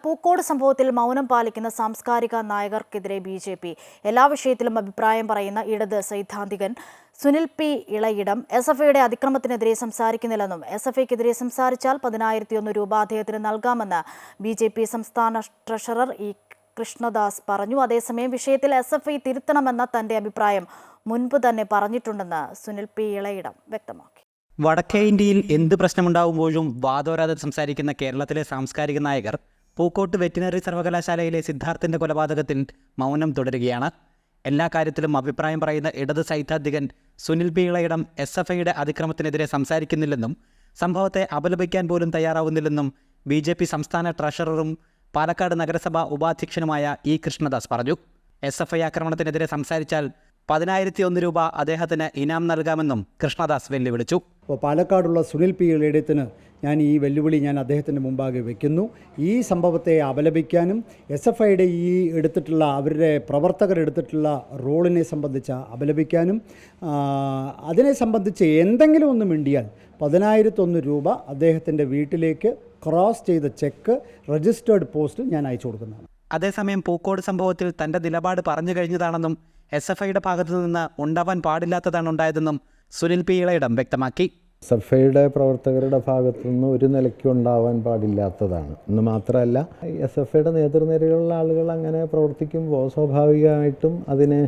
പൂക്കോട് സംഭവത്തിൽ മൗനം പാലിക്കുന്ന സാംസ്കാരിക നായകർക്കെതിരെ ബി.ജെ.പി. എല്ലാ വിഷയത്തിലും അഭിപ്രായം പറയുന്ന ഇടത് സൈദ്ധാന്തികൻ സുനിൽ പി ഇളയിടം എസ്.എഫ്.ഐയുടെ അതിക്രമത്തിനെതിരെ സംസാരിക്കുന്നില്ലെന്നും എസ്.എഫ്.ഐക്കെതിരെ സംസാരിച്ചാൽ 10,001 രൂപ അദ്ദേഹത്തിന് നൽകാമെന്ന് ബി.ജെ.പി. സംസ്ഥാന ട്രഷറർ ഇ കൃഷ്ണദാസ് പറഞ്ഞു. അതേസമയം വിഷയത്തിൽ എസ്.എഫ്.ഐ തിരുത്തണമെന്ന തന്റെ അഭിപ്രായം മുൻപ് തന്നെ പറഞ്ഞിട്ടുണ്ടെന്ന് സുനിൽ പി ഇളയിടം വ്യക്തമാക്കി. വടക്കേ ഇന്ത്യയിൽ എന്ത് പ്രശ്നമുണ്ടാകുമ്പോഴും വാദോരാതെ സംസാരിക്കുന്ന കേരളത്തിലെ സാംസ്കാരിക നായകർ പൂക്കോട്ട് വെറ്റിനറി സർവകലാശാലയിലെ സിദ്ധാർത്ഥിന്റെ കൊലപാതകത്തിൽ മൗനം തുടരുകയാണ്. എല്ലാ കാര്യത്തിലും അഭിപ്രായം പറയുന്ന ഇടത് സൈദ്ധാന്തികൻ സുനിൽ പി ഇളയിടം എസ്.എഫ്.ഐയുടെ അതിക്രമത്തിനെതിരെ സംസാരിക്കുന്നില്ലെന്നും സംഭവത്തെ അപലപിക്കാൻ പോലും തയ്യാറാവുന്നില്ലെന്നും ബി.ജെ.പി. സംസ്ഥാന ട്രഷററും പാലക്കാട് നഗരസഭാ ഉപാധ്യക്ഷനുമായ ഇ കൃഷ്ണദാസ് പറഞ്ഞു. എസ്.എഫ്.ഐ ആക്രമണത്തിനെതിരെ സംസാരിച്ചാൽ 10,001 രൂപ അദ്ദേഹത്തിന് ഇനാം നൽകാമെന്നും കൃഷ്ണദാസ് വെല്ലുവിളിച്ചു. അപ്പോൾ പാലക്കാടുള്ള സുനിൽ പി ഇളയിടത്തിന് ഞാൻ ഈ വെല്ലുവിളി അദ്ദേഹത്തിൻ്റെ മുമ്പാകെ വയ്ക്കുന്നു. ഈ സംഭവത്തെ അപലപിക്കാനും എസ്.എഫ്.ഐയുടെ ഈ എടുത്തിട്ടുള്ള അവരുടെ പ്രവർത്തകരെടുത്തിട്ടുള്ള റോളിനെ സംബന്ധിച്ച് അപലപിക്കാനും അതിനെ സംബന്ധിച്ച് എന്തെങ്കിലും ഒന്ന് മിണ്ടിയാൽ 10,001 രൂപ അദ്ദേഹത്തിൻ്റെ വീട്ടിലേക്ക് ക്രോസ് ചെയ്ത ചെക്ക് രജിസ്റ്റേർഡ് പോസ്റ്റിൽ ഞാൻ അയച്ചു കൊടുക്കുന്നതാണ്. അതേസമയം പൂക്കോട് സംഭവത്തിൽ തൻ്റെ നിലപാട് പറഞ്ഞു കഴിഞ്ഞതാണെന്നും എസ്.എഫ്.ഐയുടെ ഭാഗത്തു നിന്ന് ഉണ്ടാവാൻ പാടില്ലാത്തതാണ് ഉണ്ടായതെന്നും സുനിൽ പി ഇളയിടം വ്യക്തമാക്കി. എസ്.എഫ്.ഐയുടെ പ്രവർത്തകരുടെ ഭാഗത്തുനിന്ന് ഒരു നിലയ്ക്കും ഉണ്ടാവാൻ പാടില്ലാത്തതാണ് എന്ന് മാത്രമല്ല, എസ്.എഫ്.ഐയുടെ നേതൃനിരയിലുള്ള ആളുകൾ അങ്ങനെ പ്രവർത്തിക്കുമ്പോൾ സ്വാഭാവികമായിട്ടും അതിന്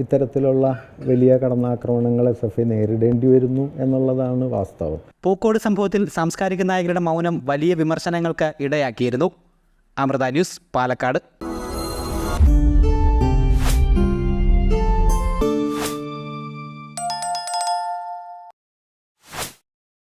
ഇത്തരത്തിലുള്ള വലിയ കടന്നാക്രമണങ്ങൾ എസ്.എഫ്.ഐ നേരിടേണ്ടി വരുന്നു എന്നുള്ളതാണ് വാസ്തവം. പൂക്കോട് സംഭവത്തിൽ സാംസ്കാരിക നായകരുടെ മൗനം വലിയ വിമർശനങ്ങൾക്ക് ഇടയാക്കിയിരുന്നു. അമൃത ന്യൂസ്, പാലക്കാട്.